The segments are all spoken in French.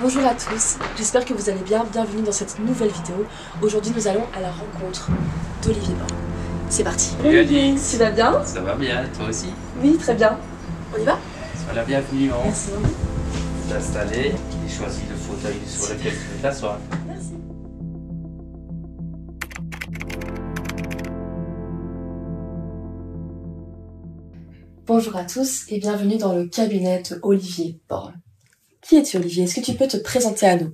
Bonjour à tous, j'espère que vous allez bien, bienvenue dans cette nouvelle vidéo. Aujourd'hui nous allons à la rencontre d'Olivier Borne. C'est parti. Salut Alice. Tu vas bien? Ça va bien, toi aussi? Oui, très bien. On y va? Sois la bienvenue, hein. Merci beaucoup. T'installer et choisis le fauteuil sur lequel tu veux t'asseoir. Merci. Bonjour à tous et bienvenue dans le cabinet d'Olivier Borne. Qui es-tu Olivier? Est-ce que tu peux te présenter à nous?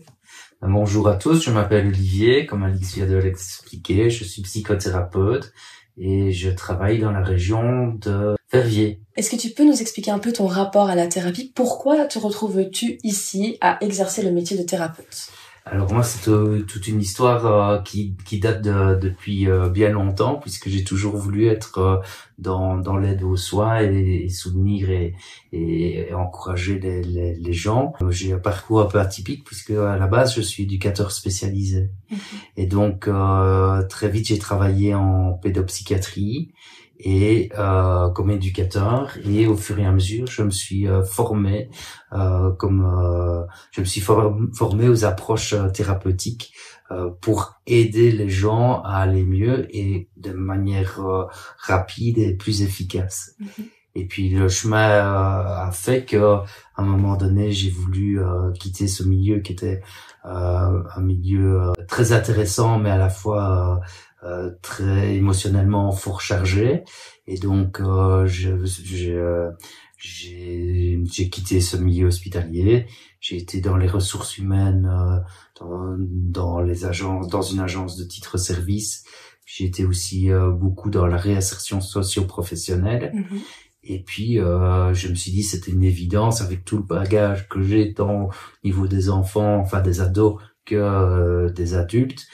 Bonjour à tous, je m'appelle Olivier, comme Alix vient de l'expliquer, je suis psychothérapeute et je travaille dans la région de Verviers. Est-ce que tu peux nous expliquer un peu ton rapport à la thérapie? Pourquoi te retrouves-tu ici à exercer le métier de thérapeute? Alors moi, c'est toute une histoire qui date depuis bien longtemps, puisque j'ai toujours voulu être dans l'aide aux soins et soutenir et encourager les gens. J'ai un parcours un peu atypique, puisque à la base, je suis éducateur spécialisé. Et donc, très vite, j'ai travaillé en pédopsychiatrie et comme éducateur, et au fur et à mesure je me suis formé formé aux approches thérapeutiques pour aider les gens à aller mieux et de manière rapide et plus efficace. Et puis le chemin a fait que à un moment donné j'ai voulu quitter ce milieu qui était un milieu très intéressant mais à la fois très émotionnellement fort chargé, et donc j'ai quitté ce milieu hospitalier. J'ai été dans les ressources humaines, dans une agence de titre-service. J'ai été aussi beaucoup dans la réinsertion socio-professionnelle. Et puis je me suis dit c'était une évidence avec tout le bagage que j'ai tant au niveau des enfants, enfin des ados, que des adultes.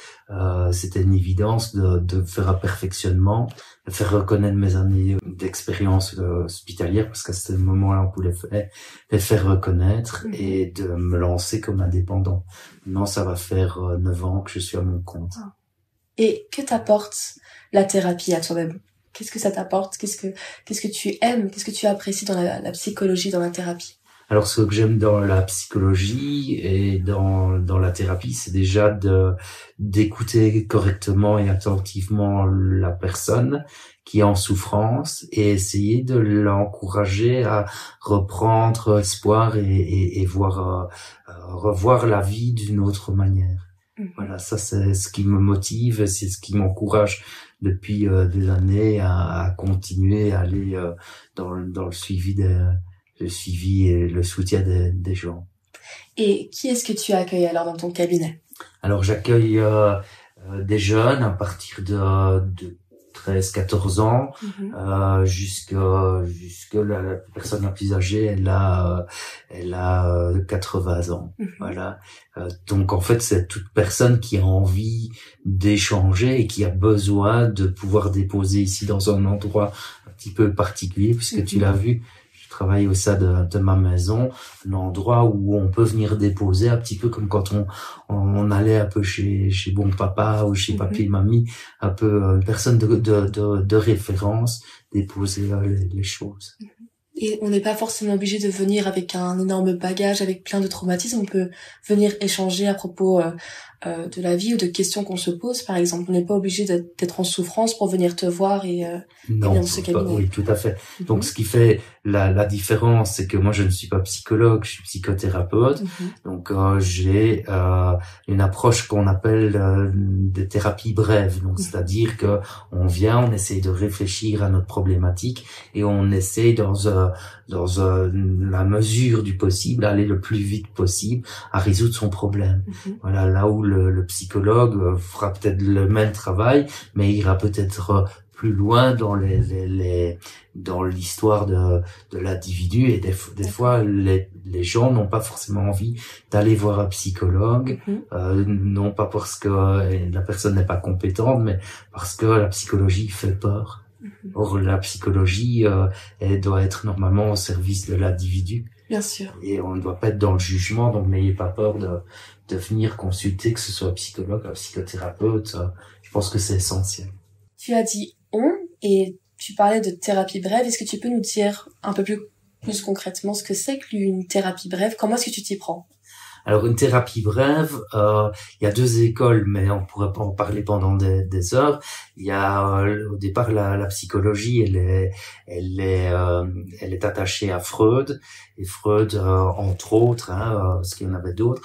C'était une évidence de faire un perfectionnement, de faire reconnaître mes années d'expérience hospitalière, parce qu'à ce moment-là on pouvait les faire reconnaître, et de me lancer comme indépendant. Maintenant ça va faire 9 ans que je suis à mon compte. Et que t'apporte la thérapie à toi-même? Qu'est-ce que ça t'apporte? Qu'est-ce que tu aimes? Qu'est-ce que tu apprécies dans la psychologie, dans la thérapie? Alors, ce que j'aime dans la psychologie et dans la thérapie, c'est déjà d'écouter correctement et attentivement la personne qui est en souffrance et essayer de l'encourager à reprendre espoir et revoir la vie d'une autre manière. Voilà, ça c'est ce qui me motive, c'est ce qui m'encourage depuis des années à continuer à aller dans le suivi et le soutien des gens. Et qui est-ce que tu accueilles alors dans ton cabinet? Alors j'accueille des jeunes à partir de 13-14 ans jusque la personne la plus âgée, elle a 80 ans. Voilà. Donc en fait c'est toute personne qui a envie d'échanger et qui a besoin de pouvoir déposer ici dans un endroit un petit peu particulier, puisque tu l'as vu, je travaille au sein de ma maison, un endroit où on peut venir déposer, un petit peu comme quand on allait un peu chez bon papa ou chez papy et mamie, un peu une personne de référence, déposer les choses. Et on n'est pas forcément obligé de venir avec un énorme bagage, avec plein de traumatismes. On peut venir échanger à propos de la vie ou de questions qu'on se pose, par exemple. On n'est pas obligé d'être en souffrance pour venir te voir et venir dans ce cabinet. Oui, tout à fait. Donc, ce qui fait la différence, c'est que moi, je ne suis pas psychologue, je suis psychothérapeute. Donc, j'ai une approche qu'on appelle des thérapies brèves. Donc, c'est-à-dire que on vient, on essaye de réfléchir à notre problématique et on essaye dans la mesure du possible, aller le plus vite possible à résoudre son problème. Voilà, là où le psychologue fera peut-être le même travail, mais ira peut-être plus loin dans dans l'histoire de l'individu, et des fois les gens n'ont pas forcément envie d'aller voir un psychologue, non pas parce que la personne n'est pas compétente, mais parce que la psychologie fait peur. Or, la psychologie, elle doit être normalement au service de l'individu. Bien sûr. Et on ne doit pas être dans le jugement, donc n'ayez pas peur de venir consulter, que ce soit un psychologue, un psychothérapeute. Je pense que c'est essentiel. Tu as dit on, et tu parlais de thérapie brève. Est-ce que tu peux nous dire un peu plus concrètement ce que c'est qu'une thérapie brève? Comment est-ce que tu t'y prends? Alors une thérapie brève, il y a deux écoles, mais on pourrait pas en parler pendant des heures. Il y a au départ la psychologie, elle est attachée à Freud, et Freud entre autres, parce qu'il y en avait d'autres,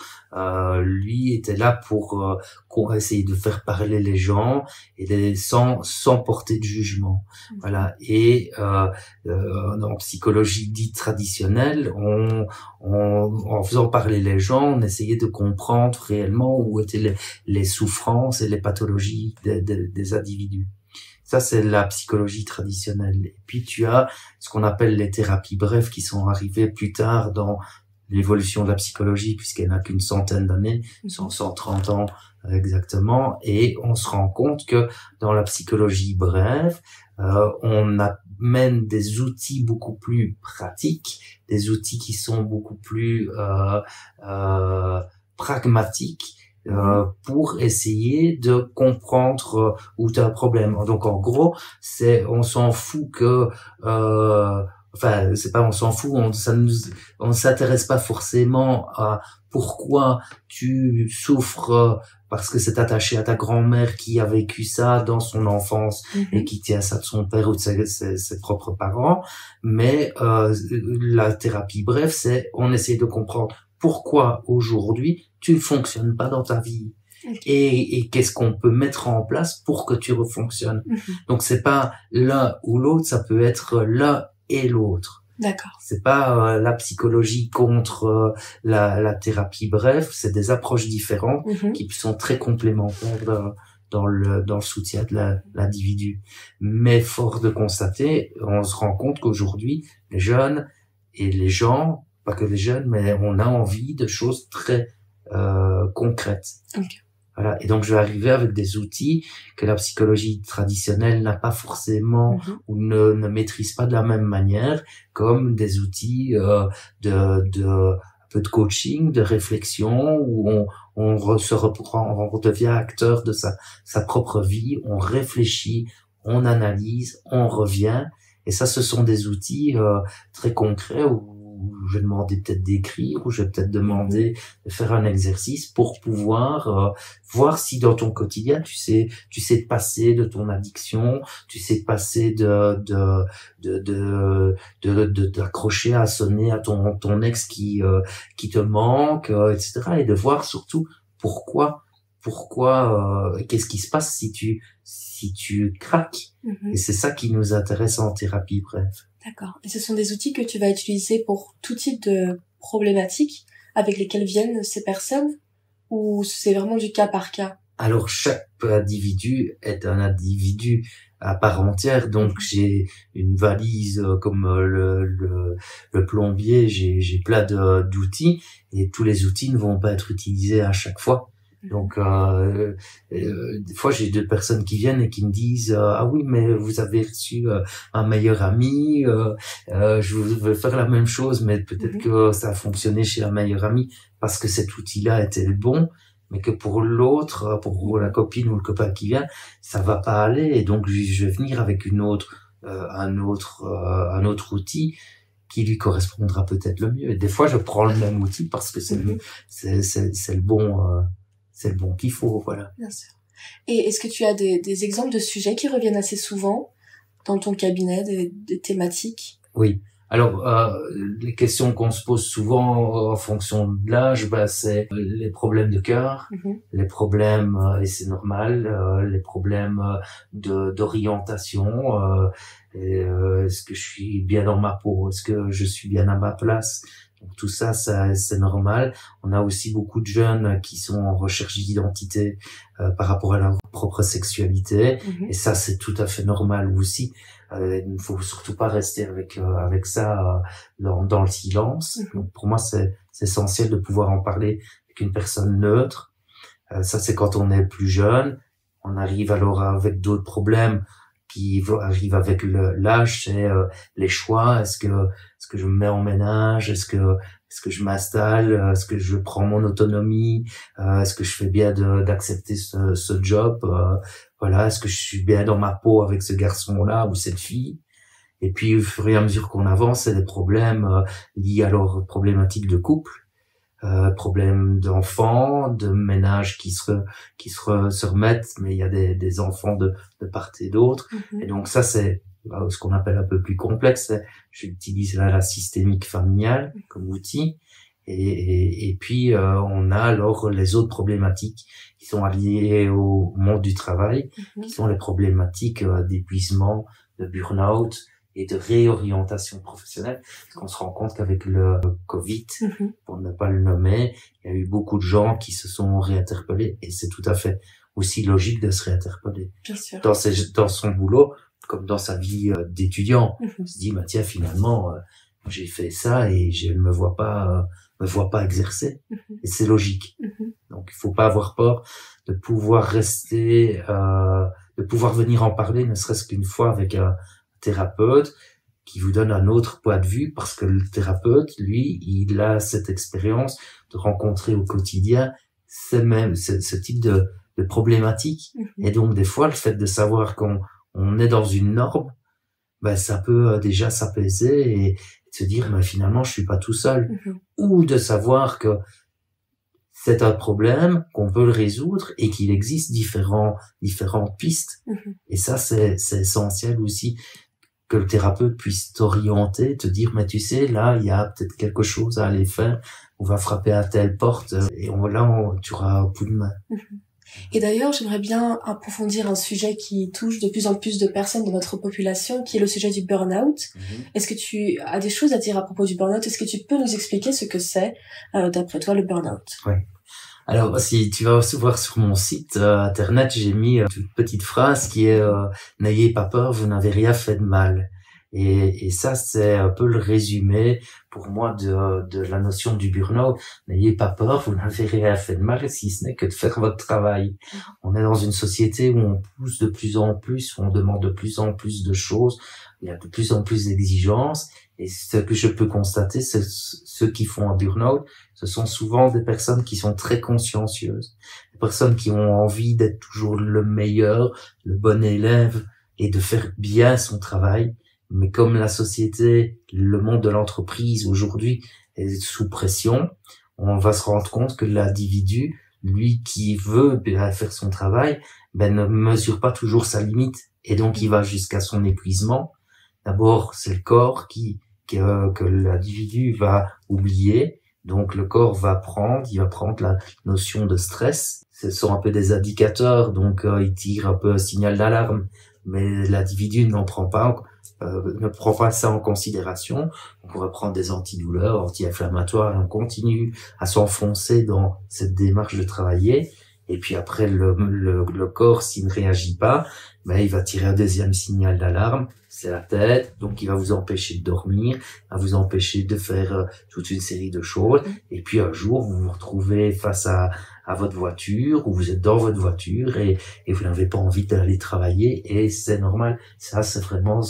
lui était là pour essayer de faire parler les gens et sans porter de jugement. Voilà. Et en psychologie dite traditionnelle, en faisant parler les gens, on essayait de comprendre réellement où étaient les souffrances et les pathologies des individus. Ça, c'est la psychologie traditionnelle. Et puis, tu as ce qu'on appelle les thérapies brèves qui sont arrivées plus tard dans l'évolution de la psychologie, puisqu'elle n'a qu'une centaine d'années, 130 ans exactement. Et on se rend compte que dans la psychologie brève, on amène des outils beaucoup plus pratiques, des outils qui sont beaucoup plus pragmatiques, pour essayer de comprendre où tu as un problème. Donc en gros, on s'en fout que enfin, c'est pas on s'en fout, on s'intéresse pas forcément à pourquoi tu souffres parce que c'est attaché à ta grand-mère qui a vécu ça dans son enfance et qui tient ça de son père ou de ses propres parents. Mais la thérapie brève, c'est on essaie de comprendre pourquoi aujourd'hui tu ne fonctionnes pas dans ta vie. Et qu'est-ce qu'on peut mettre en place pour que tu refonctionnes. Donc c'est pas l'un ou l'autre, ça peut être l'un et l'autre. D'accord. C'est pas la psychologie contre la thérapie brève, c'est des approches différentes qui sont très complémentaires dans le soutien de l'individu. Mais fort de constater, on se rend compte qu'aujourd'hui, les jeunes et les gens, pas que les jeunes, mais on a envie de choses très concrètes. Voilà. Et donc, je vais arriver avec des outils que la psychologie traditionnelle n'a pas forcément ou ne maîtrise pas de la même manière, comme des outils un peu de coaching, de réflexion, où on redevient acteur de sa propre vie, on réfléchit, on analyse, on revient. Et ça, ce sont des outils très concrets où je vais demander peut-être d'écrire, ou je vais peut-être demander de faire un exercice pour pouvoir voir si dans ton quotidien tu sais te passer de ton addiction, tu sais te passer de t'accrocher à sonner à ton ex qui te manque, etc. Et de voir surtout pourquoi qu'est-ce qui se passe si tu craques. Et c'est ça qui nous intéresse en thérapie brève. D'accord. Et ce sont des outils que tu vas utiliser pour tout type de problématiques avec lesquelles viennent ces personnes, ou c'est vraiment du cas par cas? Alors, chaque individu est un individu à part entière, donc j'ai une valise comme le plombier, j'ai plein d'outils, et tous les outils ne vont pas être utilisés à chaque fois. Donc des fois j'ai deux personnes qui viennent et qui me disent ah oui, mais vous avez reçu un meilleur ami, je veux faire la même chose, mais peut-être que ça a fonctionné chez un meilleur ami parce que cet outil-là était le bon, mais que pour l'autre, pour la copine ou le copain qui vient, ça va pas aller, et donc je vais venir avec un autre outil qui lui correspondra peut-être le mieux. Et des fois je prends le même outil parce que c'est le bon. C'est le bon qu'il faut, voilà. Bien sûr. Et est-ce que tu as des exemples de sujets qui reviennent assez souvent dans ton cabinet, des thématiques? Oui. Alors, les questions qu'on se pose souvent en fonction de l'âge, c'est les problèmes de cœur, les problèmes, et c'est normal, les problèmes d'orientation, est-ce que je suis bien dans ma peau, est-ce que je suis bien à ma place? Donc tout ça, c'est normal. On a aussi beaucoup de jeunes qui sont en recherche d'identité par rapport à leur propre sexualité, et ça, c'est tout à fait normal aussi. Il ne faut surtout pas rester avec ça dans le silence. Donc pour moi, c'est essentiel de pouvoir en parler avec une personne neutre. Ça, c'est quand on est plus jeune. On arrive alors avec d'autres problèmes qui arrivent avec l'âge, c'est les choix. Est-ce que je me mets en ménage? Est-ce que je m'installe? Est-ce que je prends mon autonomie? Est-ce que je fais bien d'accepter ce job? Voilà, est-ce que je suis bien dans ma peau avec ce garçon-là ou cette fille? Et puis, au fur et à mesure qu'on avance, c'est des problèmes liés à leur problématique de couple. problèmes d'enfants, de ménages qui se remettent, mais il y a des enfants de part et d'autre. Et donc ça, c'est ce qu'on appelle un peu plus complexe. J'utilise là la systémique familiale comme outil. Et puis on a alors les autres problématiques qui sont liées au monde du travail, qui sont les problématiques d'épuisement, de burn-out et de réorientation professionnelle. Parce qu'on se rend compte qu'avec le Covid, pour ne pas le nommer, il y a eu beaucoup de gens qui se sont réinterpellés, et c'est tout à fait aussi logique de se réinterpeller. Bien sûr. Dans son boulot, comme dans sa vie d'étudiant. On se dit, bah tiens, finalement, j'ai fait ça et je ne me vois pas exercer. Et c'est logique. Donc, il faut pas avoir peur de pouvoir rester, de pouvoir venir en parler, ne serait-ce qu'une fois avec un thérapeute qui vous donne un autre point de vue, parce que le thérapeute, lui, il a cette expérience de rencontrer au quotidien ce type de problématiques. Et donc, des fois, le fait de savoir qu'on est dans une norme, ben, ça peut déjà s'apaiser et se dire, ben, finalement, je suis pas tout seul. Ou de savoir que c'est un problème, qu'on peut le résoudre et qu'il existe différentes pistes. Et ça, c'est essentiel aussi, que le thérapeute puisse t'orienter, te dire, mais tu sais, là, il y a peut-être quelque chose à aller faire, on va frapper à telle porte et tu auras un coup de main. Et d'ailleurs, j'aimerais bien approfondir un sujet qui touche de plus en plus de personnes de notre population, qui est le sujet du burn-out. Est-ce que tu as des choses à dire à propos du burn-out? Est-ce que tu peux nous expliquer ce que c'est, d'après toi, le burn-out? Oui. Alors, si tu vas aussi voir sur mon site internet, j'ai mis une petite phrase qui est n'ayez pas peur, vous n'avez rien fait de mal. Et ça, c'est un peu le résumé pour moi de la notion du burn-out. N'ayez pas peur, vous n'avez rien fait de mal, si ce n'est que de faire votre travail. On est dans une société où on pousse de plus en plus, où on demande de plus en plus de choses, il y a de plus en plus d'exigences. Et ce que je peux constater, c'est ceux qui font un burn-out, ce sont souvent des personnes qui sont très consciencieuses, des personnes qui ont envie d'être toujours le meilleur, le bon élève et de faire bien son travail. Mais comme la société, le monde de l'entreprise aujourd'hui est sous pression, on va se rendre compte que l'individu, lui qui veut faire son travail, ne mesure pas toujours sa limite. Et donc il va jusqu'à son épuisement. D'abord, c'est le corps que l'individu va oublier. Donc le corps il va prendre la notion de stress. Ce sont un peu des indicateurs, donc il tire un peu un signal d'alarme. Mais l'individu ne prend pas ça en considération. On pourrait prendre des antidouleurs, anti-inflammatoires, et on continue à s'enfoncer dans cette démarche de travailler. Et puis après, le corps, s'il ne réagit pas, il va tirer un deuxième signal d'alarme, c'est la tête, donc il va vous empêcher de dormir, va vous empêcher de faire toute une série de choses. Et puis un jour, vous vous retrouvez face à votre voiture, ou vous êtes dans votre voiture et vous n'avez pas envie d'aller travailler, et c'est normal. Ça, c'est vraiment,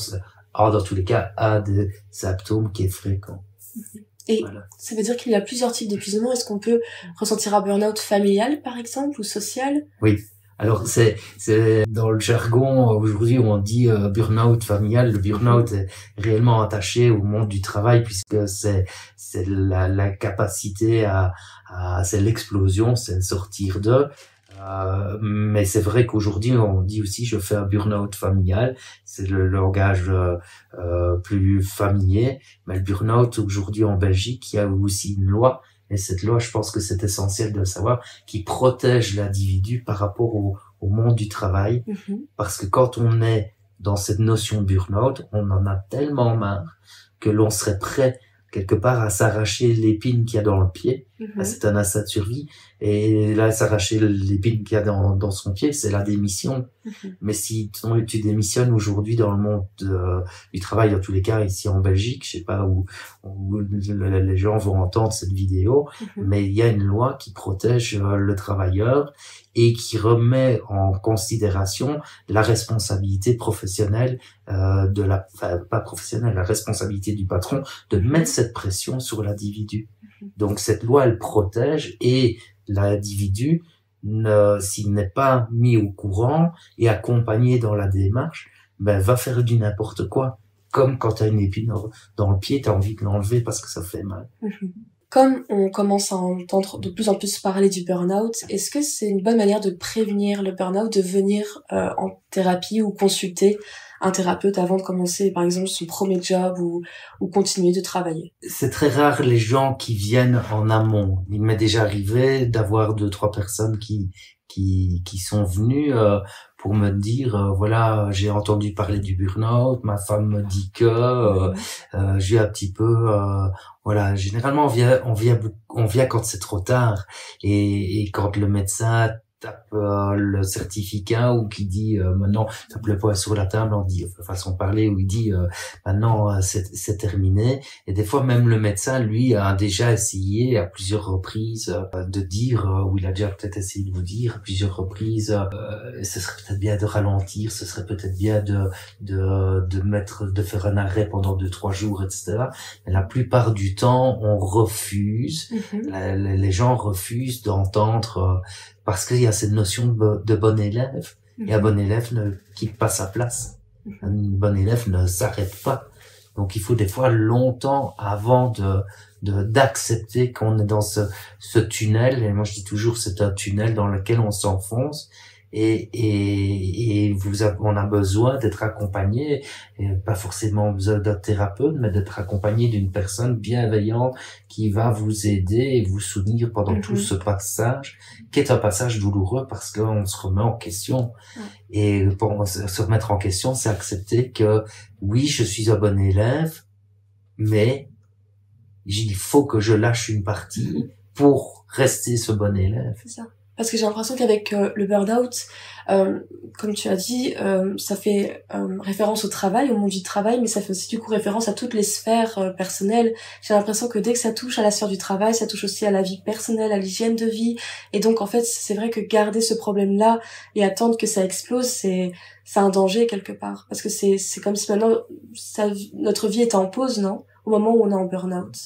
dans tous les cas, un des symptômes qui est fréquent. Et voilà. Ça veut dire qu'il y a plusieurs types d'épuisement. Est-ce qu'on peut ressentir un burn-out familial, par exemple, ou social? Oui. Alors, c'est dans le jargon, aujourd'hui, on dit burn-out familial. Le burn-out est réellement attaché au monde du travail, puisque c'est la capacité c'est l'explosion, c'est sortir de. Mais c'est vrai qu'aujourd'hui, on dit aussi, je fais un burn-out familial. C'est le langage plus familier. Mais le burn-out, aujourd'hui, en Belgique, il y a aussi une loi. Et cette loi, je pense que c'est essentiel de le savoir, qui protège l'individu par rapport au monde du travail. Parce que quand on est dans cette notion de burn-out, on en a tellement marre que l'on serait prêt quelque part à s'arracher l'épine qu'il y a dans le pied. C'est un instinct de survie. Et là, s'arracher l'épine qu'il y a dans son pied, c'est la démission. Mais si tu démissionnes aujourd'hui dans le monde du travail, dans tous les cas, ici en Belgique, je sais pas où les gens vont entendre cette vidéo, mais il y a une loi qui protège le travailleur et qui remet en considération la responsabilité professionnelle pas professionnelle, la responsabilité du patron de mettre cette pression sur l'individu. Donc cette loi, elle protège, et l'individu, s'il n'est pas mis au courant et accompagné dans la démarche, va faire du n'importe quoi. Comme quand tu as une épine dans le pied, tu as envie de l'enlever parce que ça fait mal. Comme on commence à entendre de plus en plus parler du burn-out, est-ce que c'est une bonne manière de prévenir le burn-out de venir en thérapie ou consulter un thérapeute avant de commencer, par exemple, son premier job ou continuer de travailler? C'est très rare les gens qui viennent en amont. Il m'est déjà arrivé d'avoir 2-3 personnes qui sont venues pour me dire voilà, j'ai entendu parler du burn-out, ma femme me dit que j'ai un petit peu voilà, généralement on vient quand c'est trop tard et quand le médecin tape le certificat ou qui dit maintenant tape le poing sur la table, on dit façon de parler, où il dit maintenant c'est terminé. Et des fois même le médecin lui a déjà essayé à plusieurs reprises de dire ou il a déjà peut-être essayé de vous dire à plusieurs reprises ce serait peut-être bien de ralentir, ce serait peut-être bien de faire un arrêt pendant 2-3 jours, etc. Mais la plupart du temps on refuse. Les gens refusent d'entendre parce qu'il y a cette notion de bon élève, et un bon élève ne quitte pas sa place. Un bon élève ne s'arrête pas. Donc il faut des fois longtemps avant d'accepter qu'on est dans ce tunnel, et moi je dis toujours c'est un tunnel dans lequel on s'enfonce, et on a besoin d'être accompagné, et pas forcément besoin d'un thérapeute, mais d'être accompagné d'une personne bienveillante qui va vous aider et vous soutenir pendant tout ce passage, qui est un passage douloureux parce qu'on se remet en question. Et pour se remettre en question, c'est accepter que oui, je suis un bon élève, mais il faut que je lâche une partie pour rester ce bon élève. C'est ça. Parce que j'ai l'impression qu'avec le burn-out, comme tu as dit, ça fait référence au travail, au monde du travail, mais ça fait aussi du coup référence à toutes les sphères personnelles. J'ai l'impression que dès que ça touche à la sphère du travail, ça touche aussi à la vie personnelle, à l'hygiène de vie. Et donc en fait, c'est vrai que garder ce problème-là et attendre que ça explose, c'est un danger quelque part. Parce que c'est comme si maintenant notre vie était en pause, non? Au moment où on est en burn-out.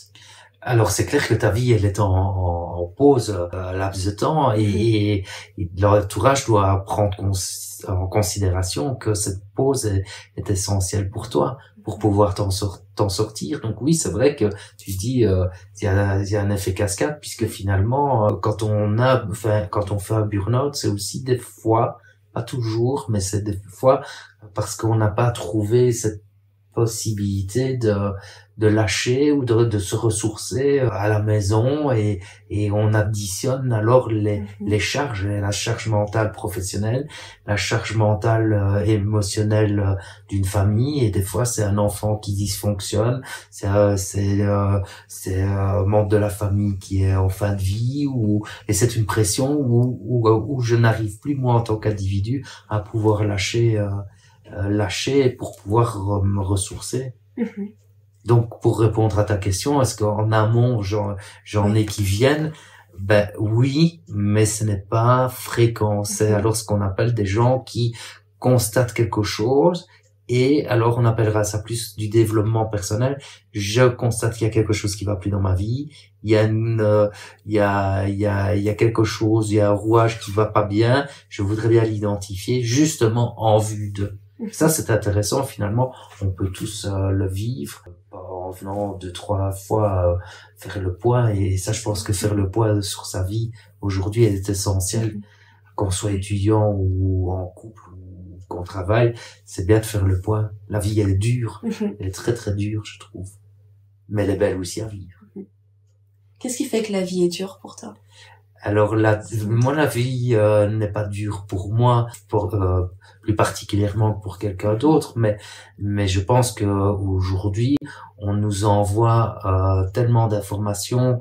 Alors c'est clair que ta vie elle est en pause à laps de temps, et l'entourage doit prendre en considération que cette pause est essentielle pour toi pour pouvoir t'en sortir. Donc oui, c'est vrai que tu dis il y a un effet cascade, puisque finalement quand on fait un burn-out, c'est aussi des fois, pas toujours, mais c'est des fois parce qu'on n'a pas trouvé cette possibilité de lâcher ou de se ressourcer à la maison, et on additionne alors les charges, la charge mentale professionnelle, la charge mentale émotionnelle d'une famille, et des fois c'est un enfant qui dysfonctionne, c'est un membre de la famille qui est en fin de vie, et c'est une pression où je n'arrive plus moi en tant qu'individu à pouvoir lâcher pour pouvoir me ressourcer. Donc, pour répondre à ta question, est-ce qu'en amont, j'en ai qui viennent? Ben oui, mais ce n'est pas fréquent. C'est alors ce qu'on appelle des gens qui constatent quelque chose, et alors on appellera ça plus du développement personnel. Je constate qu'il y a quelque chose qui va plus dans ma vie. Il y a quelque chose, il y a un rouage qui va pas bien. Je voudrais bien l'identifier, justement en vue de. Ça, c'est intéressant, finalement. On peut tous le vivre en venant 2-3 fois faire le point. Et ça, je pense que faire le point sur sa vie, aujourd'hui, elle est essentielle. Qu'on soit étudiant ou en couple ou qu'on travaille, c'est bien de faire le point. La vie, elle est dure. Elle est très, très dure, je trouve. Mais elle est belle aussi à vivre. Qu'est-ce qui fait que la vie est dure pour toi? Alors moi la vie n'est pas dure pour moi, plus particulièrement pour quelqu'un d'autre, mais je pense que aujourd'hui on nous envoie tellement d'informations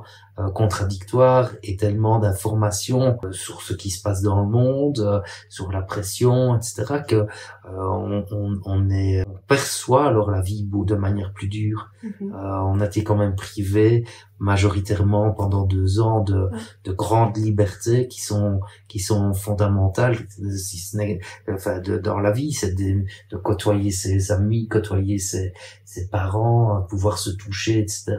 contradictoires et tellement d'informations sur ce qui se passe dans le monde, sur la pression, etc., que on perçoit alors la vie de manière plus dure. On a été quand même privé majoritairement pendant 2 ans de grandes libertés qui sont fondamentales, si ce n'est dans la vie, c'est de côtoyer ses amis, côtoyer ses parents, pouvoir se toucher, etc.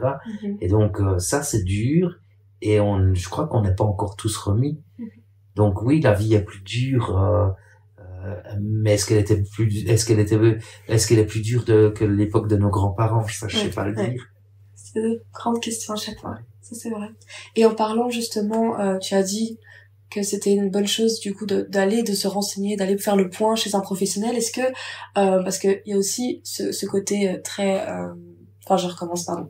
Et donc ça c'est dur, et je crois qu'on n'est pas encore tous remis. Donc oui, la vie est plus dure, mais est-ce qu'elle est plus dure que l'époque de nos grands-parents? Ça, je sais pas le dire. C'est de grandes questions à chaque fois. Ça, c'est vrai. Et en parlant, justement, tu as dit que c'était une bonne chose, du coup, de se renseigner, d'aller faire le point chez un professionnel. Est-ce que, parce que il y a aussi ce côté très, enfin, je recommence, pardon.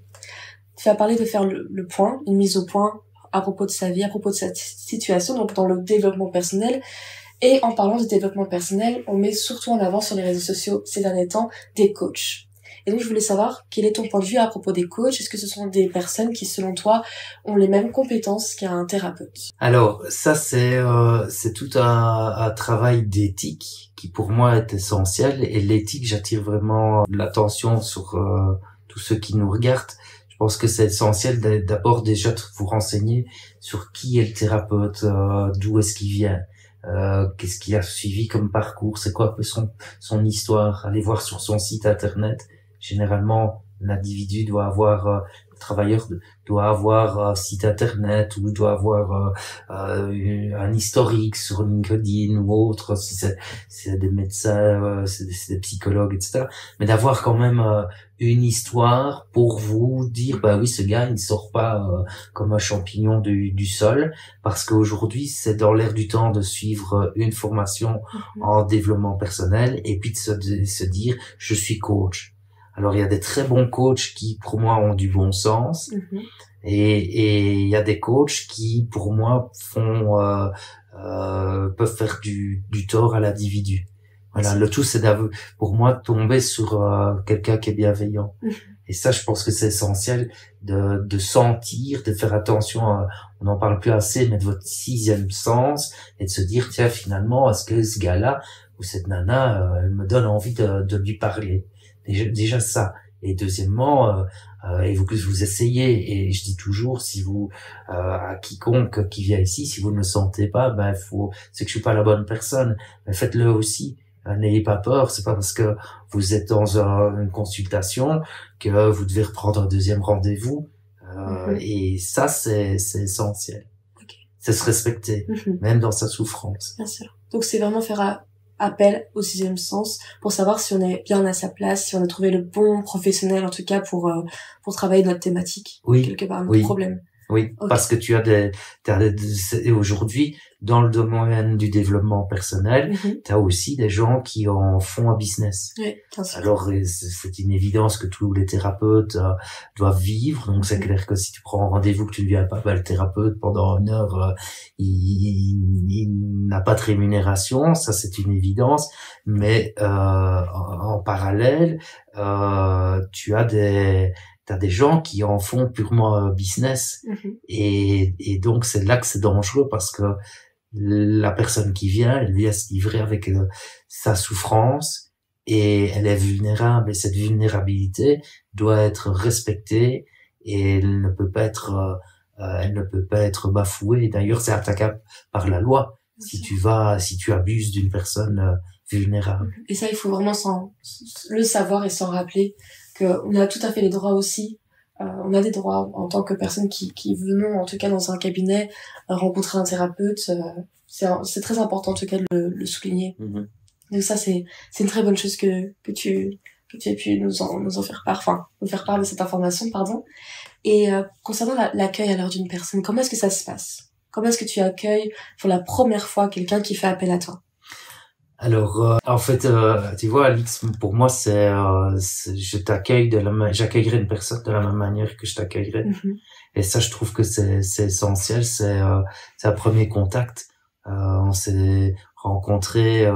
Tu as parlé de faire le point, une mise au point à propos de sa vie, à propos de sa situation, donc dans le développement personnel. Et en parlant de développement personnel, on met surtout en avant sur les réseaux sociaux ces derniers temps des coachs. Et donc je voulais savoir quel est ton point de vue à propos des coachs. Est-ce que ce sont des personnes qui, selon toi, ont les mêmes compétences qu'un thérapeute? Alors ça c'est tout un travail d'éthique qui pour moi est essentiel, et l'éthique, j'attire vraiment l'attention sur tous ceux qui nous regardent. Je pense que c'est essentiel d'abord déjà de vous renseigner sur qui est le thérapeute, d'où est-ce qu'il vient, qu'est-ce qu'il a suivi comme parcours, c'est quoi un peu son histoire. Allez voir sur son site internet. Généralement, l'individu doit avoir, le travailleur doit avoir un site internet, ou doit avoir un historique sur LinkedIn ou autre, si c'est des médecins, c'est des psychologues, etc. Mais d'avoir quand même une histoire pour vous dire, bah oui, ce gars, il ne sort pas comme un champignon du sol, parce qu'aujourd'hui, c'est dans l'air du temps de suivre une formation en développement personnel et puis de se dire, je suis coach. Alors, il y a des très bons coachs qui, pour moi, ont du bon sens. Et il y a des coachs qui, pour moi, peuvent faire du tort à l'individu. Voilà. Le tout, c'est pour moi, tomber sur quelqu'un qui est bienveillant. Et ça, je pense que c'est essentiel de sentir, de faire attention on n'en parle plus assez, mais de votre sixième sens, et de se dire, tiens, finalement, est-ce que ce gars-là, ou cette nana, elle me donne envie de lui parler. Déjà ça. Et deuxièmement, et vous essayez, et je dis toujours, si vous à quiconque qui vient ici, si vous ne le sentez pas, c'est que je suis pas la bonne personne. Mais faites-le aussi. N'ayez pas peur. C'est pas parce que vous êtes dans une consultation que vous devez reprendre un deuxième rendez-vous. Et ça, c'est essentiel. Okay. C'est se respecter, même dans sa souffrance. Bien sûr. Donc c'est vraiment faire appel au sixième sens pour savoir si on est bien à sa place, si on a trouvé le bon professionnel, en tout cas pour travailler notre thématique, quelque part, notre problème. Oui, okay. Parce que et aujourd'hui, dans le domaine du développement personnel, tu as aussi des gens qui en font un business. Oui, bien sûr. Alors, c'est une évidence que tous les thérapeutes doivent vivre. Donc, c'est clair que si tu prends un rendez-vous, que tu ne viens pas, le thérapeute, pendant 1 heure, il n'a pas de rémunération. Ça, c'est une évidence. Mais en parallèle, tu as des gens qui en font purement business. Et donc, c'est là que c'est dangereux, parce que la personne qui vient, elle vient se livrer avec sa souffrance, et elle est vulnérable, et cette vulnérabilité doit être respectée, et elle ne peut pas être bafouée. D'ailleurs, c'est attaquable par la loi si tu abuses d'une personne vulnérable. Et ça, il faut vraiment le savoir et s'en rappeler qu'on a tout à fait les droits aussi. On a des droits en tant que personne qui venons, en tout cas dans un cabinet, rencontrer un thérapeute. C'est très important, en tout cas, de le souligner. Donc ça, c'est une très bonne chose que tu aies pu nous en faire part, nous faire part de cette information, pardon. Et concernant l'accueil alors d'une personne, comment est-ce que ça se passe? Comment est-ce que tu accueilles pour la première fois quelqu'un qui fait appel à toi? Alors, en fait, tu vois, Alix, pour moi, j'accueillerai une personne de la même manière que je t'accueillerai. Et ça, je trouve que c'est essentiel. C'est un premier contact. On s'est rencontrés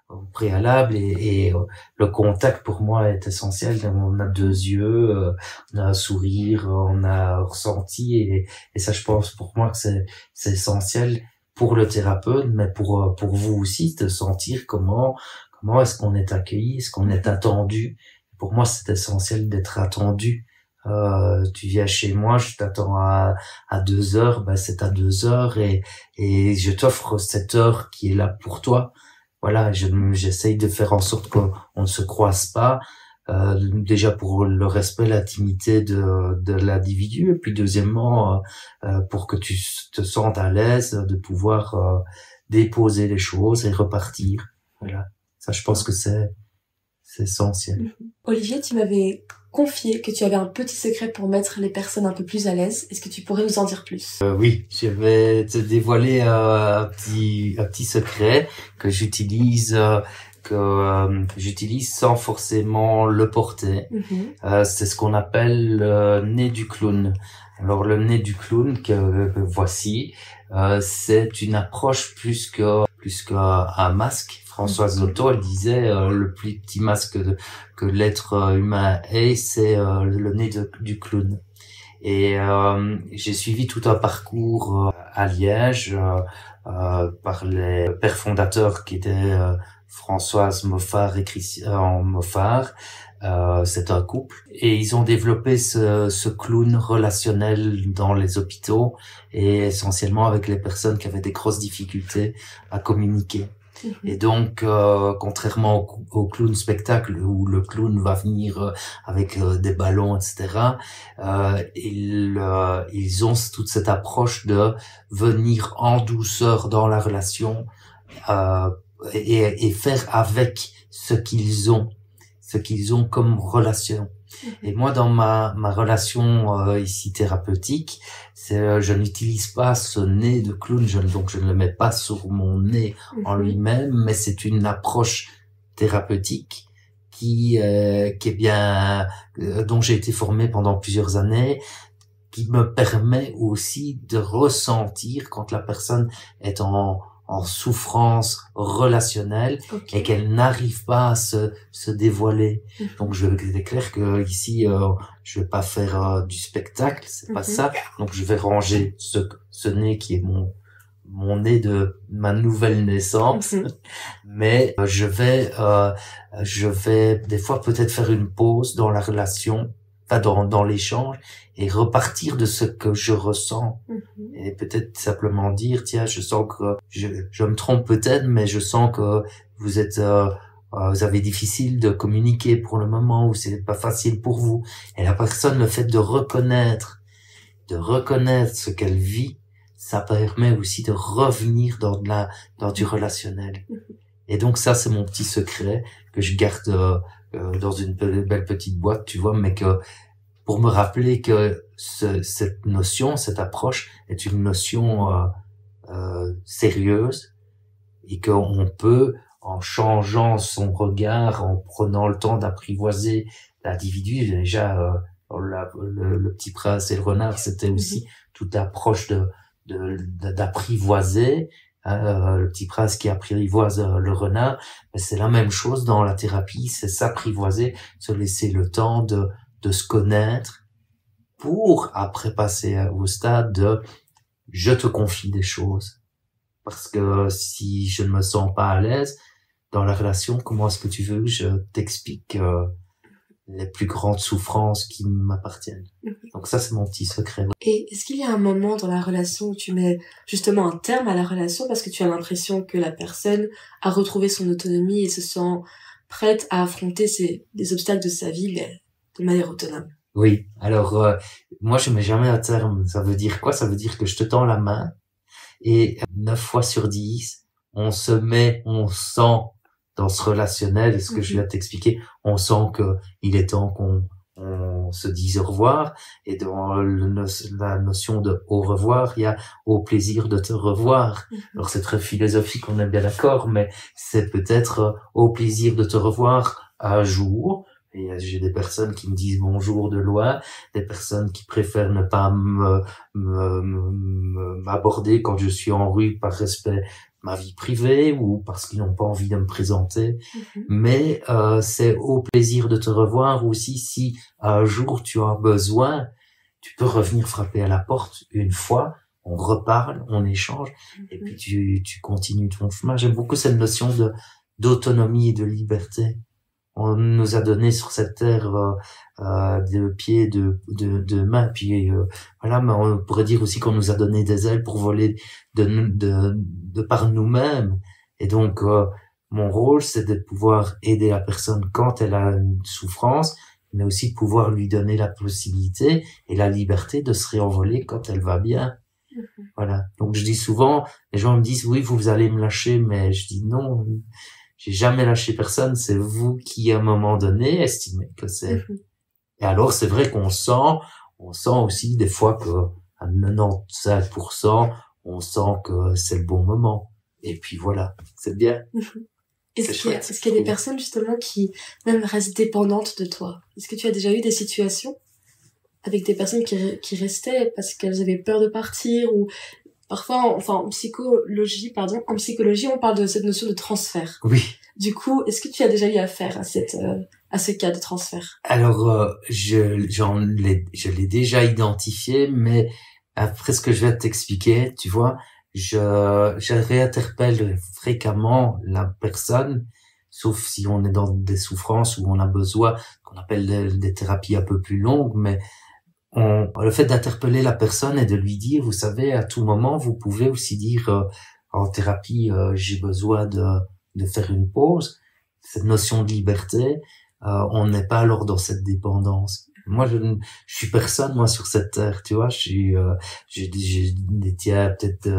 au préalable, et le contact pour moi est essentiel. On a 2 yeux, on a un sourire, on a ressenti, et ça, je pense, pour moi, que c'est essentiel pour le thérapeute, mais pour vous aussi, de sentir comment est-ce qu'on est accueilli, est-ce qu'on est attendu. Pour moi, c'est essentiel d'être attendu. Tu viens chez moi, je t'attends à 2 heures, c'est à 2 heures, et je t'offre cette heure qui est là pour toi. Voilà, j'essaye de faire en sorte qu'on ne se croise pas. Déjà pour le respect, l'intimité de l'individu, et puis deuxièmement pour que tu te sentes à l'aise de pouvoir déposer les choses et repartir. Voilà, ça, je pense que c'est essentiel. Olivier, tu m'avais confié que tu avais un petit secret pour mettre les personnes un peu plus à l'aise. Est-ce que tu pourrais nous en dire plus? Oui, je vais te dévoiler un petit secret que j'utilise sans forcément le porter. C'est ce qu'on appelle le nez du clown. Alors le nez du clown que voici, c'est une approche plus qu'un masque. Françoise Lotto, elle disait le plus petit masque que l'être humain ait, c'est le nez du clown. Et j'ai suivi tout un parcours à Liège par les pères fondateurs qui étaient Françoise Moffard et Christian Moffard. C'est un couple et ils ont développé ce clown relationnel dans les hôpitaux et essentiellement avec les personnes qui avaient des grosses difficultés à communiquer. Et donc, contrairement au clown spectacle où le clown va venir avec des ballons, etc., ils ont toute cette approche de venir en douceur dans la relation et faire avec ce qu'ils ont comme relation. Et moi, dans ma relation ici thérapeutique, je n'utilise pas ce nez de clown, donc je ne le mets pas sur mon nez en lui-même, mais c'est une approche thérapeutique qui est bien, dont j'ai été formé pendant plusieurs années, qui me permet aussi de ressentir quand la personne est en souffrance relationnelle et qu'elle n'arrive pas à se dévoiler. Donc c'est clair que ici je vais pas faire du spectacle, c'est pas ça. Donc je vais ranger ce nez qui est mon nez de ma nouvelle naissance. Mais je vais des fois peut-être faire une pause dans la relation, enfin dans l'échange, et repartir de ce que je ressens. Et peut-être simplement dire, tiens, je sens que je me trompe peut-être, mais je sens que vous avez difficile de communiquer pour le moment, ou c'est pas facile pour vous. Et la personne, le fait de reconnaître ce qu'elle vit, ça permet aussi de revenir dans du relationnel. Et donc ça, c'est mon petit secret que je garde dans une belle petite boîte, tu vois, mais que pour me rappeler que cette approche est une notion sérieuse et qu'on peut, en changeant son regard, en prenant le temps d'apprivoiser l'individu, déjà le Petit Prince et le renard, c'était aussi toute l'approche d'apprivoiser. Le Petit Prince qui apprivoise le renard, mais c'est la même chose dans la thérapie, c'est s'apprivoiser, se laisser le temps de se connaître pour après passer au stade de je te confie des choses. Parce que si je ne me sens pas à l'aise dans la relation, comment est-ce que tu veux que je t'explique les plus grandes souffrances qui m'appartiennent? Donc ça, c'est mon petit secret. Et est-ce qu'il y a un moment dans la relation où tu mets justement un terme à la relation parce que tu as l'impression que la personne a retrouvé son autonomie et se sent prête à affronter les obstacles de sa vie de manière autonome? Oui, alors moi je mets jamais un terme. Ça veut dire quoi? Ça veut dire que je te tends la main et 9 fois sur 10, on sent dans ce relationnel, ce que je viens de t'expliquer, on sent que il est temps qu'on se dise au revoir. Et dans la notion de au revoir, il y a au plaisir de te revoir. Alors c'est très philosophique, on est bien d'accord, mais c'est peut-être au plaisir de te revoir un jour. Et j'ai des personnes qui me disent bonjour de loin, des personnes qui préfèrent ne pas m'aborder quand je suis en rue par respect ma vie privée ou parce qu'ils n'ont pas envie de me présenter. Mais c'est au plaisir de te revoir aussi. Si un jour tu as besoin, tu peux revenir frapper à la porte une fois, on reparle, on échange, et puis tu continues ton chemin. J'aime beaucoup cette notion d'autonomie et de liberté. On nous a donné sur cette terre de pieds, de mains, puis voilà, mais on pourrait dire aussi qu'on nous a donné des ailes pour voler de par nous-mêmes. Et donc mon rôle, c'est de pouvoir aider la personne quand elle a une souffrance, mais aussi de pouvoir lui donner la possibilité et la liberté de se réenvoler quand elle va bien. Voilà. Donc je dis souvent, les gens me disent oui, vous allez me lâcher, mais je dis non. J'ai jamais lâché personne, c'est vous qui, à un moment donné, estimez que c'est Et alors, c'est vrai qu'on on sent aussi des fois que à 95%, on sent que c'est le bon moment. Et puis voilà, c'est bien. Est-ce qu'il y a des personnes justement qui même restent dépendantes de toi? Est-ce que tu as déjà eu des situations avec des personnes qui restaient parce qu'elles avaient peur de partir, ou parfois, enfin, en psychologie, on parle de cette notion de transfert. Oui. Du coup, est-ce que tu as déjà eu affaire à ce cas de transfert? Alors, je l'ai déjà identifié, mais après ce que je vais t'expliquer, tu vois, je réinterpelle fréquemment la personne, sauf si on est dans des souffrances où on a besoin, qu'on appelle des thérapies un peu plus longues, mais le fait d'interpeller la personne et de lui dire, vous savez, à tout moment, vous pouvez aussi dire en thérapie, j'ai besoin de faire une pause. Cette notion de liberté, on n'est pas alors dans cette dépendance. Moi, je suis personne, moi, sur cette terre, tu vois. Je détiens peut-être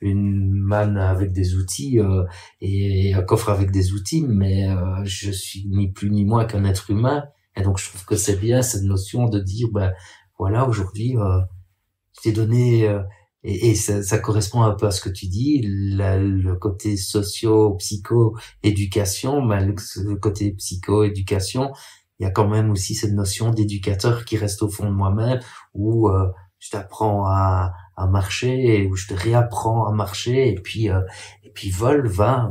une manne avec des outils et un coffre avec des outils, mais je suis ni plus ni moins qu'un être humain. Et donc, je trouve que c'est bien cette notion de dire, ben voilà, aujourd'hui, je t'ai donné, et ça correspond un peu à ce que tu dis, le côté socio-psycho-éducation, ben le côté psycho-éducation, il y a quand même aussi cette notion d'éducateur qui reste au fond de moi-même, où je t'apprends à marcher, et où je te réapprends à marcher, et puis va,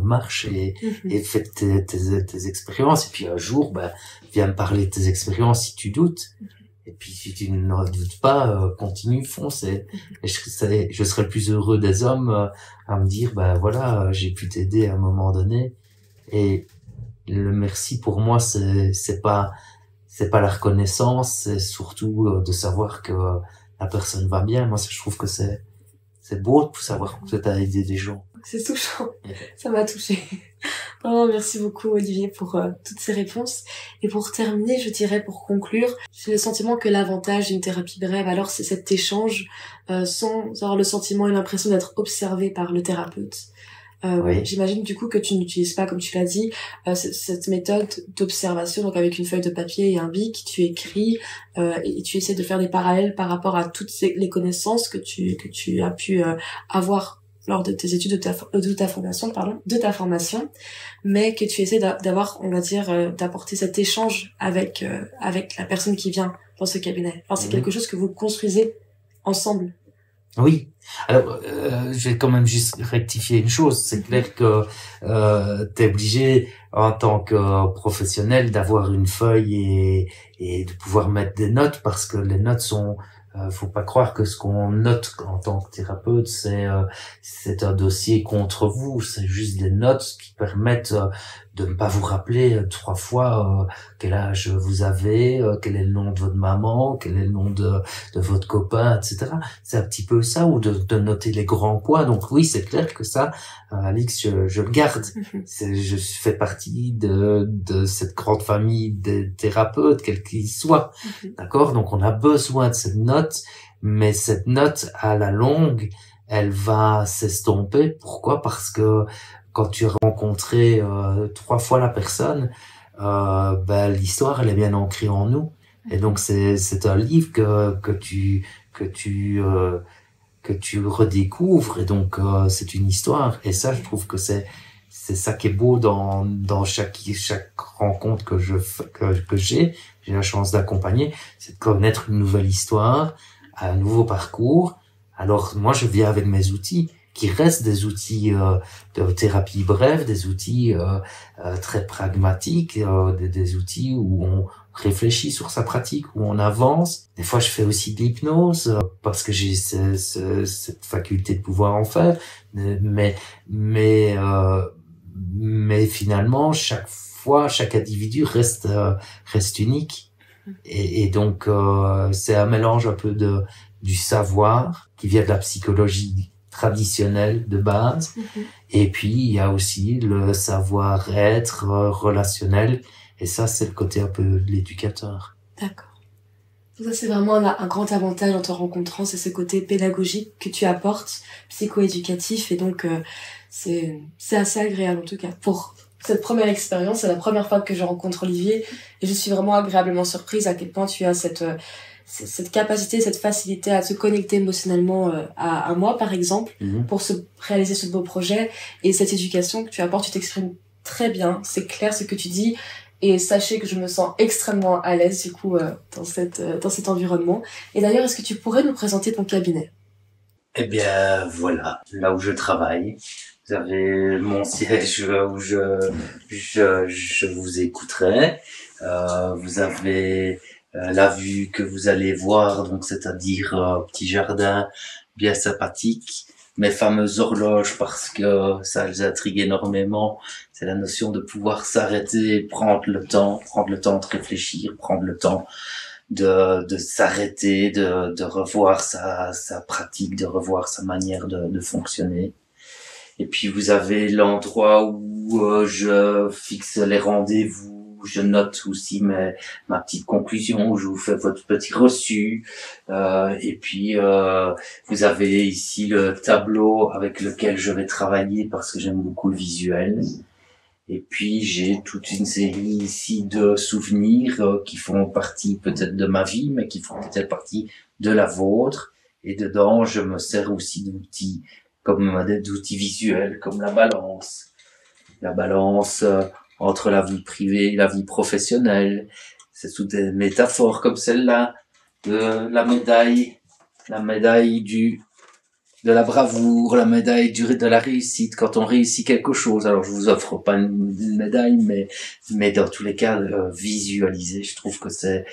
marche, et fais tes expériences, et puis un jour, ben viens me parler de tes expériences si tu doutes. Et puis, si tu ne doutes pas, continue, fonce. Et je serai le plus heureux des hommes à me dire, bah voilà, j'ai pu t'aider à un moment donné. Et le merci pour moi, c'est pas la reconnaissance, c'est surtout de savoir que la personne va bien. Moi, je trouve que c'est beau de savoir que tu as aidé des gens. C'est touchant. Ça m'a touchée. Vraiment, merci beaucoup, Olivier, pour toutes ces réponses. Et pour terminer, je dirais, pour conclure, j'ai le sentiment que l'avantage d'une thérapie brève, alors, c'est cet échange sans avoir le sentiment et l'impression d'être observé par le thérapeute. Oui. J'imagine du coup que tu n'utilises pas, comme tu l'as dit, cette méthode d'observation, donc avec une feuille de papier et un bic, tu écris et tu essaies de faire des parallèles par rapport à toutes les connaissances que tu as pu avoir lors de tes études, de ta formation, mais que tu essaies d'avoir, on va dire, d'apporter cet échange avec la personne qui vient dans ce cabinet. Enfin, c'est quelque chose que vous construisez ensemble. Oui. Alors, je vais quand même juste rectifier une chose. C'est clair que t'es obligé, en tant que professionnel, d'avoir une feuille et de pouvoir mettre des notes, parce que les notes sont... faut pas croire que ce qu'on note en tant que thérapeute, c'est un dossier contre vous. C'est juste des notes qui permettent de ne pas vous rappeler 3 fois quel âge vous avez, quel est le nom de votre maman, quel est le nom de votre copain, etc. C'est un petit peu ça, ou de noter les grands points. Donc oui, c'est clair que ça, Alix, je le garde. Je fais partie de cette grande famille des thérapeutes, quels qu'ils soient. D'accord? Donc on a besoin de cette note, mais cette note, à la longue, elle va s'estomper. Pourquoi? Parce que quand tu as rencontré 3 fois la personne, l'histoire, elle est bien ancrée en nous. Et donc c'est un livre que tu redécouvres, et donc c'est une histoire. Et ça, je trouve que c'est ça qui est beau dans chaque rencontre que j'ai la chance d'accompagner, c'est de connaître une nouvelle histoire, un nouveau parcours. Alors moi, je viens avec mes outils qui restent des outils de thérapie brève, des outils très pragmatiques, des outils où on réfléchit sur sa pratique, où on avance. Des fois, je fais aussi de l'hypnose parce que j'ai cette faculté de pouvoir en faire. Mais finalement, chaque fois, chaque individu reste unique. Et donc, c'est un mélange un peu du savoir qui vient de la psychologie traditionnelle de base. Et puis, il y a aussi le savoir-être relationnel. Et ça, c'est le côté un peu de l'éducateur. D'accord. Ça, c'est vraiment un grand avantage en te rencontrant, c'est ce côté pédagogique que tu apportes, psycho-éducatif. Et donc, c'est assez agréable, en tout cas, pour cette première expérience. C'est la première fois que je rencontre Olivier et je suis vraiment agréablement surprise à quel point tu as cette capacité, cette facilité à te connecter émotionnellement à moi, par exemple, pour réaliser ce beau projet. Et cette éducation que tu apportes, tu t'exprimes très bien, c'est clair ce que tu dis. Et sachez que je me sens extrêmement à l'aise, du coup, dans cet environnement. Et d'ailleurs, est-ce que tu pourrais nous présenter ton cabinet? Eh bien, voilà, là où je travaille. Vous avez mon siège où je vous écouterai. Vous avez la vue que vous allez voir, donc c'est-à-dire petit jardin bien sympathique. Mes fameuses horloges, parce que ça les intrigue énormément, c'est la notion de pouvoir s'arrêter, prendre le temps de réfléchir, prendre le temps de s'arrêter, de revoir sa pratique, de revoir sa manière de fonctionner. Et puis vous avez l'endroit où je fixe les rendez-vous, je note aussi ma petite conclusion, où je vous fais votre petit reçu. Et puis vous avez ici le tableau avec lequel je vais travailler parce que j'aime beaucoup le visuel. Et puis j'ai toute une série ici de souvenirs qui font partie peut-être de ma vie, mais qui font peut-être partie de la vôtre. Et dedans, je me sers aussi d'outils d'outils visuels comme la balance. La balance entre la vie privée et la vie professionnelle. C'est sous des métaphores comme celle-là, de la médaille de la bravoure, la médaille de la réussite, quand on réussit quelque chose. Alors, je vous offre pas une médaille, mais dans tous les cas, visualiser, je trouve que c'est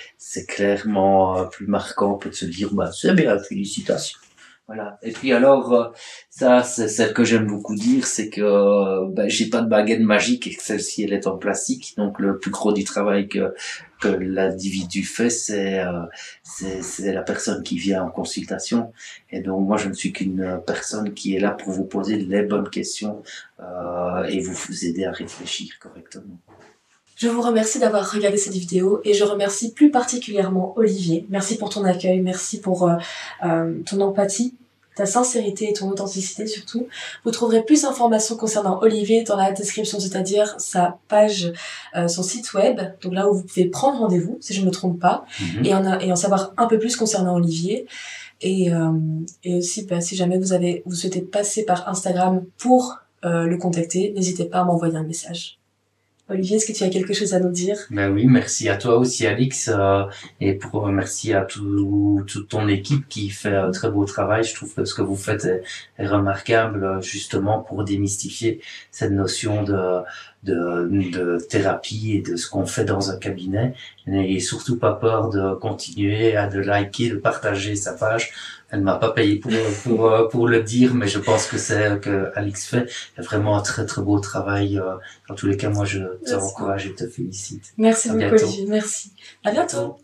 clairement plus marquant que de se dire, c'est bien, félicitations. Voilà. Et puis alors, ça, c'est celle que j'aime beaucoup dire, c'est que j'ai pas de baguette magique et que celle-ci, elle est en plastique. Donc, le plus gros du travail que l'individu fait, c'est la personne qui vient en consultation. Et donc, moi, je ne suis qu'une personne qui est là pour vous poser les bonnes questions et vous aider à réfléchir correctement. Je vous remercie d'avoir regardé cette vidéo et je remercie plus particulièrement Olivier. Merci pour ton accueil, merci pour ton empathie, ta sincérité et ton authenticité surtout. Vous trouverez plus d'informations concernant Olivier dans la description, c'est-à-dire sa page, son site web, donc là où vous pouvez prendre rendez-vous, si je ne me trompe pas, et en savoir un peu plus concernant Olivier. Et aussi, si jamais vous souhaitez passer par Instagram pour le contacter, n'hésitez pas à m'envoyer un message. Olivier, est-ce que tu as quelque chose à nous dire? Ben oui, merci à toi aussi, Alix, et merci à toute ton équipe qui fait un très beau travail. Je trouve que ce que vous faites est remarquable, justement, pour démystifier cette notion de thérapie et de ce qu'on fait dans un cabinet. N'ayez surtout pas peur de continuer de liker, de partager sa page. Elle m'a pas payé pour le dire, mais je pense que c'est que Alix fait vraiment un très très beau travail. Dans tous les cas, moi je t'encourage et te félicite. Merci beaucoup, Olivier. Merci. À bientôt.